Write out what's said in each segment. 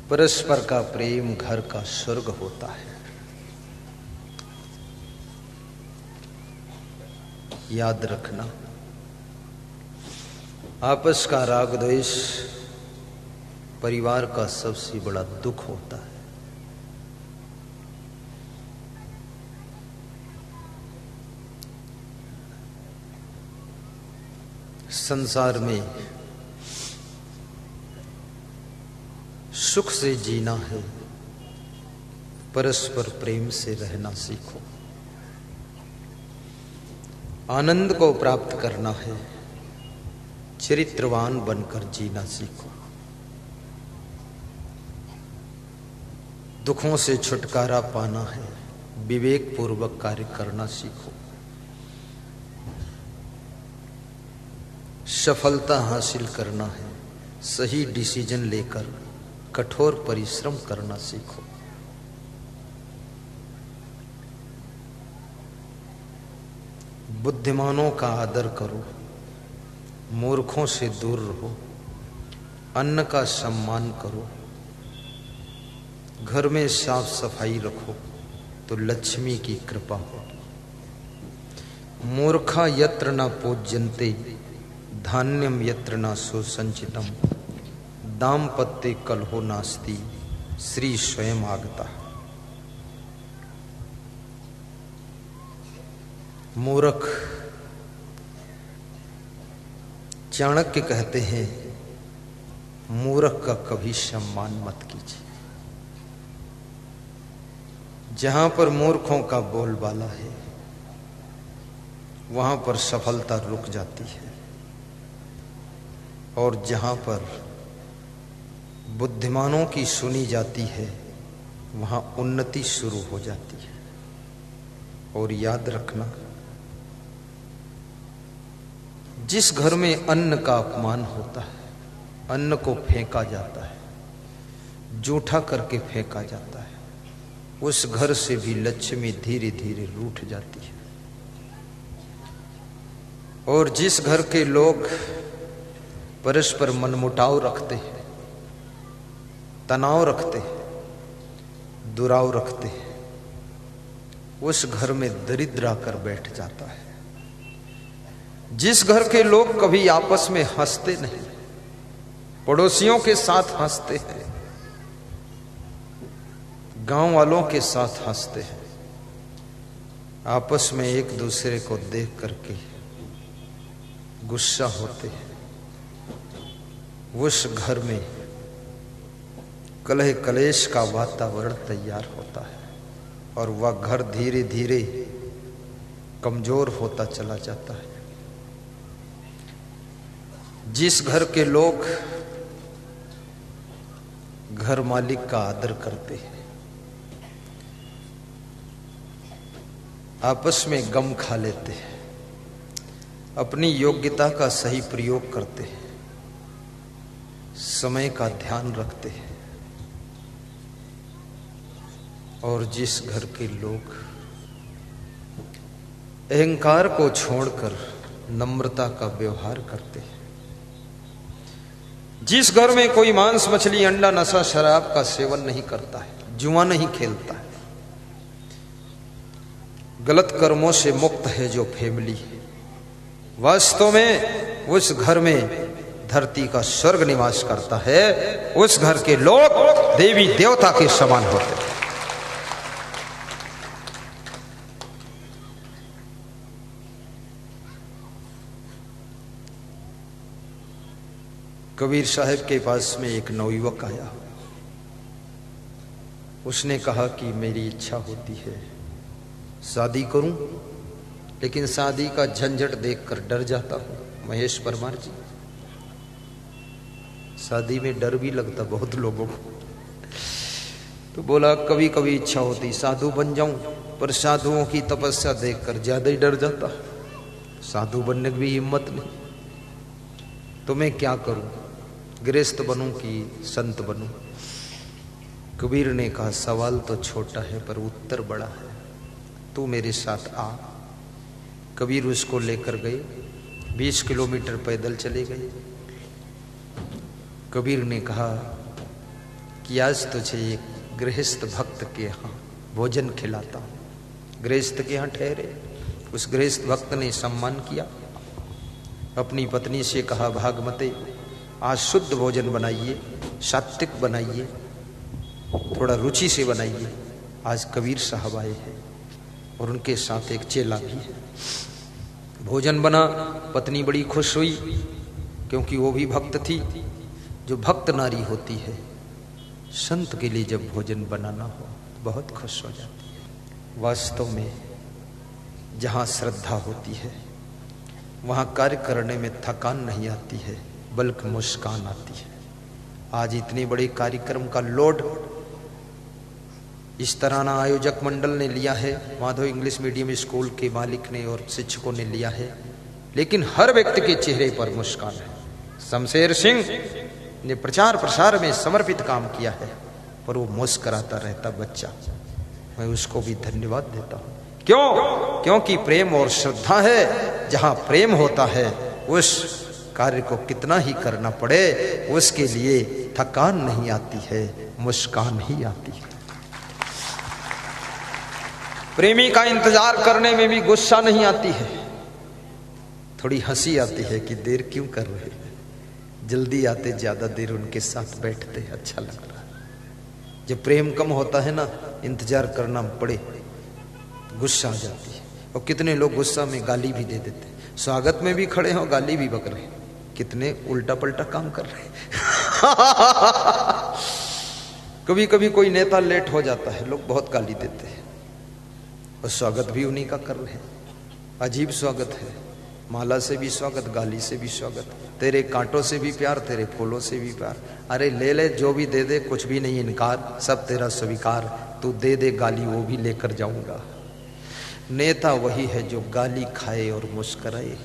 परस्पर का प्रेम घर का स्वर्ग होता है। याद रखना, आपस का राग द्वेष परिवार का सबसे बड़ा दुख होता है। संसार में सुख से जीना है, परस्पर प्रेम से रहना सीखो। आनंद को प्राप्त करना है, चरित्रवान बनकर जीना सीखो। दुखों से छुटकारा पाना है, विवेक पूर्वक कार्य करना सीखो। सफलता हासिल करना है, सही डिसीजन लेकर कठोर परिश्रम करना सीखो। बुद्धिमानों का आदर करो, मूर्खों से दूर रहो। अन्न का सम्मान करो, घर में साफ सफाई रखो तो लक्ष्मी की कृपा हो। मूर्खा यत्र न पूज्यन्ते धान्यम यत्र न सुसंचितम दाम्पत्ये कलहो नास्ति श्री स्वयं आगता। मूर्ख, चाणक्य कहते हैं मूर्ख का कभी सम्मान मत कीजिए। जहां पर मूर्खों का बोलबाला है वहां पर सफलता रुक जाती है, और जहां पर बुद्धिमानों की सुनी जाती है वहां उन्नति शुरू हो जाती है। और याद रखना, जिस घर में अन्न का अपमान होता है, अन्न को फेंका जाता है, जूठा करके फेंका जाता है, उस घर से भी लक्ष्मी धीरे धीरे रूठ जाती है। और जिस घर के लोग परस्पर मनमुटाव रखते हैं, तनाव रखते हैं, दुराव रखते हैं, उस घर में दरिद्र आकर बैठ जाता है। जिस घर के लोग कभी आपस में हंसते नहीं, पड़ोसियों के साथ हंसते हैं, गांव वालों के साथ हंसते हैं, आपस में एक दूसरे को देख करके गुस्सा होते हैं, उस घर में कलह कलेश का वातावरण तैयार होता है और वह घर धीरे धीरे कमजोर होता चला जाता है। जिस घर के लोग घर मालिक का आदर करते हैं, आपस में गम खा लेते हैं, अपनी योग्यता का सही प्रयोग करते हैं, समय का ध्यान रखते हैं, और जिस घर के लोग अहंकार को छोड़कर नम्रता का व्यवहार करते हैं, जिस घर में कोई मांस मछली अंडा नशा शराब का सेवन नहीं करता है, जुआ नहीं खेलता है, गलत कर्मों से मुक्त है जो फैमिली है, वास्तव में उस घर में धरती का स्वर्ग निवास करता है। उस घर के लोग देवी देवता के समान होते हैं। कबीर साहब के पास में एक नवयुवक आया। उसने कहा कि मेरी इच्छा होती है शादी करूं, लेकिन शादी का झंझट देखकर डर जाता हूं। महेश परमार जी, शादी में डर भी लगता बहुत लोगों को। तो बोला कभी कभी इच्छा होती साधु बन जाऊं, पर साधुओं की तपस्या देखकर ज्यादा ही डर जाता, साधु बनने की भी हिम्मत नहीं। तो मैं क्या करूं, गृहस्थ बनूं कि संत बनूं? कबीर ने कहा सवाल तो छोटा है पर उत्तर बड़ा है, तू मेरे साथ आ। कबीर उसको लेकर गए, 20 किलोमीटर पैदल चले गए। कबीर ने कहा कि आज तुझे एक गृहस्थ भक्त के यहाँ भोजन खिलाता हूँ। गृहस्थ के यहाँ ठहरे, उस गृहस्थ भक्त ने सम्मान किया, अपनी पत्नी से कहा, भागमते आज शुद्ध भोजन बनाइए, सात्विक बनाइए, थोड़ा रुचि से बनाइए। आज कबीर साहब आए हैं और उनके साथ एक चेला भी है। भोजन बना, पत्नी बड़ी खुश हुई क्योंकि वो भी भक्त थी। जो भक्त नारी होती है, संत के लिए जब भोजन बनाना हो बहुत खुश हो जाती है। वास्तव में जहाँ श्रद्धा होती है वहाँ कार्य करने में थकान नहीं आती है, बल्कि मुस्कान आती है। आज इतने बड़े कार्यक्रम का लोड इस तरह ना आयोजक मंडल ने लिया है, माधव इंग्लिश मीडियम स्कूल के मालिक ने और शिक्षकों ने लिया है, लेकिन हर व्यक्ति के चेहरे पर मुस्कान है। शमशेर सिंह ने प्रचार प्रसार में समर्पित काम किया है, पर वो मुस्कुराता रहता बच्चा, मैं उसको भी धन्यवाद देता हूँ। क्यों? क्योंकि प्रेम और श्रद्धा है। जहाँ प्रेम होता है उस कार्य को कितना ही करना पड़े उसके लिए थकान नहीं आती है, मुस्कान ही आती है। प्रेमी का इंतजार करने में भी गुस्सा नहीं आती है, थोड़ी हंसी आती है कि देर क्यों कर रहे हैं, जल्दी आते, ज्यादा देर उनके साथ बैठते अच्छा लग रहा है। जब प्रेम कम होता है ना, इंतजार करना पड़े, गुस्सा आ जाती है। और कितने लोग गुस्सा में गाली भी दे देते हैं, स्वागत में भी खड़े हो गाली भी बक रहे, कितने उल्टा पलटा काम कर रहे हैं। कभी कभी कोई नेता लेट हो जाता है, लोग बहुत गाली देते हैं और स्वागत भी उन्हीं का कर रहे हैं। अजीब स्वागत है, माला से भी स्वागत, गाली से भी स्वागत, तेरे कांटों से भी प्यार, तेरे फूलों से भी प्यार। अरे ले ले, जो भी दे दे, कुछ भी नहीं इनकार, सब तेरा स्वीकार, तू दे दे गाली वो भी लेकर जाऊंगा। नेता वही है जो गाली खाए और मुस्कराए,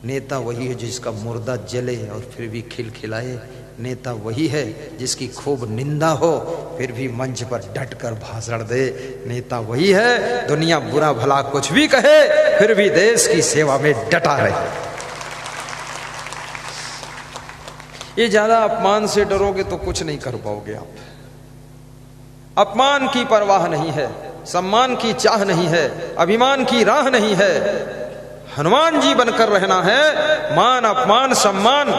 नेता वही है जिसका मुर्दा जले और फिर भी खिलखिलाए, नेता वही है जिसकी खूब निंदा हो फिर भी मंच पर डटकर भाषण दे, नेता वही है दुनिया बुरा भला कुछ भी कहे फिर भी देश की सेवा में डटा रहे। ये ज्यादा अपमान से डरोगे तो कुछ नहीं कर पाओगे आप। अपमान की परवाह नहीं है, सम्मान की चाह नहीं है, अभिमान की राह नहीं है, हनुमान जी बनकर रहना है। मान अपमान सम्मान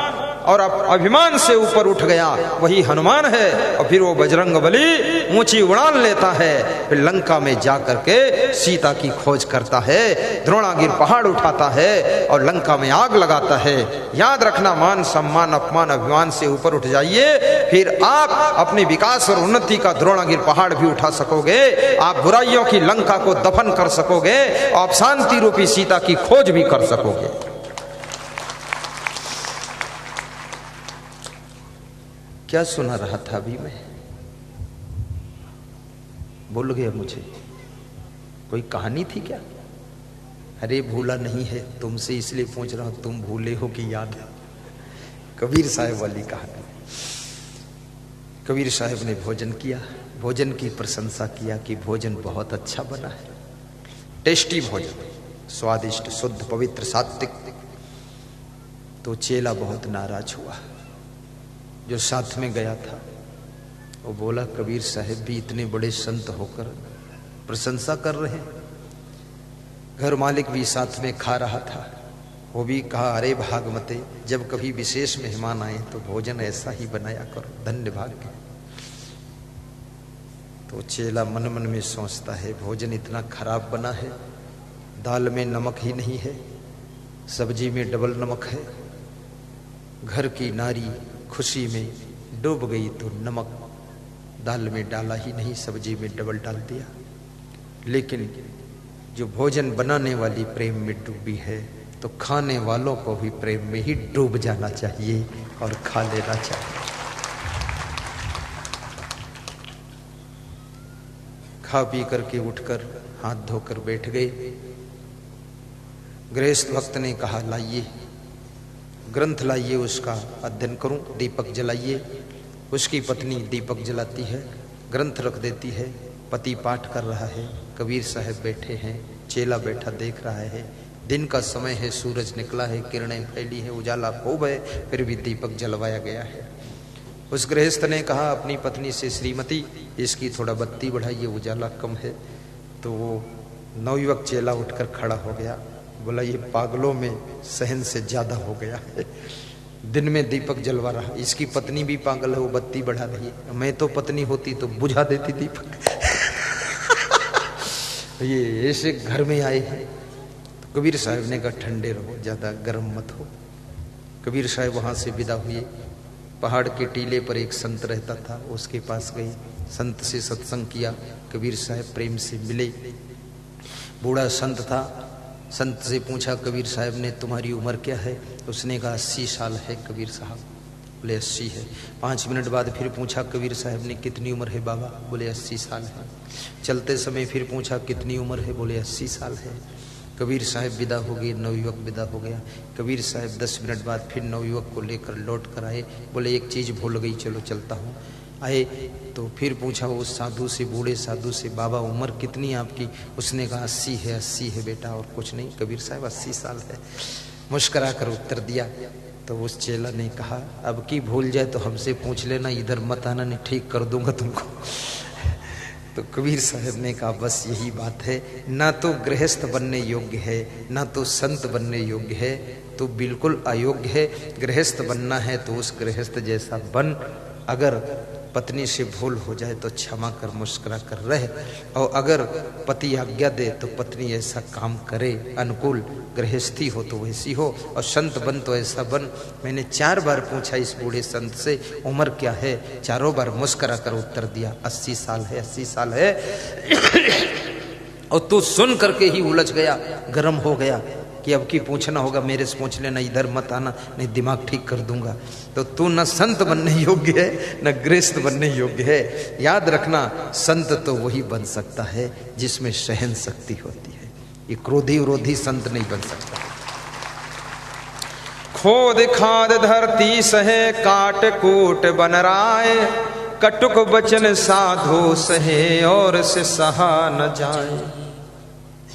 और अभिमान से ऊपर उठ गया वही हनुमान है। और फिर वो बजरंग बली ऊंची उड़ान लेता है, फिर लंका में जाकर के सीता की खोज करता है, द्रोणागिर पहाड़ उठाता है और लंका में आग लगाता है। याद रखना, मान सम्मान अपमान अभिमान से ऊपर उठ जाइए, फिर आप अपने विकास और उन्नति का द्रोणागिर पहाड़ भी उठा सकोगे, आप बुराइयों की लंका को दफन कर सकोगे, आप शांति रूपी सीता की खोज भी कर सकोगे। क्या सुना रहा था अभी मैं, भूल गया मुझे, कोई कहानी थी क्या? अरे भूला नहीं है, तुमसे इसलिए पूछ रहा हूं, तुम भूले हो कि याद है? कबीर साहब वाली कहानी। कबीर साहब ने भोजन किया, भोजन की प्रशंसा किया कि भोजन बहुत अच्छा बना है, टेस्टी भोजन, स्वादिष्ट, शुद्ध, पवित्र, सात्विक। तो चेला बहुत नाराज हुआ जो साथ में गया था। वो बोला, कबीर साहब भी इतने बड़े संत होकर प्रशंसा कर रहे हैं। घर मालिक भी साथ में खा रहा था, वो भी कहा, अरे भागमते, जब कभी विशेष मेहमान आए तो भोजन ऐसा ही बनाया करो, धन्य भाग्य। तो चेला मन मन में सोचता है, भोजन इतना खराब बना है, दाल में नमक ही नहीं है, सब्जी में डबल नमक है, घर की नारी खुशी में डूब गई तो नमक दाल में डाला ही नहीं, सब्जी में डबल डाल दिया। लेकिन जो भोजन बनाने वाली प्रेम में डूबी है तो खाने वालों को भी प्रेम में ही डूब जाना चाहिए और खा लेना चाहिए। खा पी करके उठकर हाथ धोकर बैठ गए। गृहस्थ भक्त ने कहा, लाइए ग्रंथ लाइए, उसका अध्ययन करूं, दीपक जलाइए। उसकी पत्नी दीपक जलाती है, ग्रंथ रख देती है, पति पाठ कर रहा है, कबीर साहब बैठे हैं, चेला बैठा देख रहा है। दिन का समय है, सूरज निकला है, किरणें फैली है, उजाला खूब है, फिर भी दीपक जलवाया गया है। उस गृहस्थ ने कहा अपनी पत्नी से, श्रीमती इसकी थोड़ा बत्ती बढ़ाइए, उजाला कम है। तो वो नवयुवक चेला उठकर खड़ा हो गया, बोला ये पागलों में सहन से ज्यादा हो गया है, दिन में दीपक जलवा रहा, इसकी पत्नी भी पागल है, वो बत्ती बढ़ा रही है, मैं तो पत्नी होती तो बुझा देती दीपक। ये ऐसे घर में आए हैं। तो कबीर साहब ने कहा ठंडे रहो, ज्यादा गर्म मत हो। कबीर साहब वहां से विदा हुए। पहाड़ के टीले पर एक संत रहता था, उसके पास गए, संत से सत्संग किया। कबीर साहब प्रेम से मिले। बूढ़ा संत था। संत से पूछा कबीर साहब ने तुम्हारी उम्र क्या है? उसने कहा 80 साल है कबीर साहब। बोले 80 है। 5 मिनट बाद फिर पूछा कबीर साहब ने कितनी उम्र है बाबा? बोले 80 साल है। चलते समय फिर पूछा कितनी उम्र है? बोले 80 साल है। कबीर साहब विदा हो गए, नवयुवक विदा हो गया। कबीर साहब 10 मिनट बाद फिर नवयुवक को लेकर लौट कर आए। बोले एक चीज भूल गई, चलो चलता हूँ। आए तो फिर पूछा उस साधु से, बूढ़े साधु से, बाबा उम्र कितनी आपकी? उसने कहा 80 है, 80 है बेटा, और कुछ नहीं। कबीर साहब 80 साल है। मुस्करा कर उत्तर दिया। तो उस चेला ने कहा अब की भूल जाए तो हमसे पूछ लेना, इधर मत आना, नहीं ठीक कर दूंगा तुमको। तो कबीर साहब ने कहा बस यही बात है, ना तो गृहस्थ बनने योग्य है, ना तो संत बनने योग्य है, तो बिल्कुल अयोग्य है। गृहस्थ बनना है तो उस गृहस्थ जैसा बन। अगर पत्नी से भूल हो जाए तो क्षमा कर, मुस्कुरा कर रहे, और अगर पति आज्ञा दे तो पत्नी ऐसा काम करे, अनुकूल गृहस्थी हो तो वैसी हो, और संत बन तो ऐसा बन। मैंने 4 बार पूछा इस बूढ़े संत से उम्र क्या है, चारों बार मुस्कुरा कर उत्तर दिया 80 साल है, 80 साल है। और तू सुन करके ही उलझ गया, गर्म हो गया कि अब की पूछना होगा, मेरे से पूछ लेना, इधर मत आना, नहीं दिमाग ठीक कर दूंगा। तो तू न संत बनने योग्य है, न गृहस्थ बनने योग्य है। याद रखना, संत तो वही बन सकता है जिसमें सहन शक्ति होती है। ये क्रोधी विरोधी संत नहीं बन सकता। खोद खाद धरती सहे, काट कूट बन राय, कटुक बचन साधो सहे, और से सहा न जाए।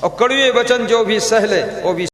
और कड़वे वचन जो भी सह ले वो भी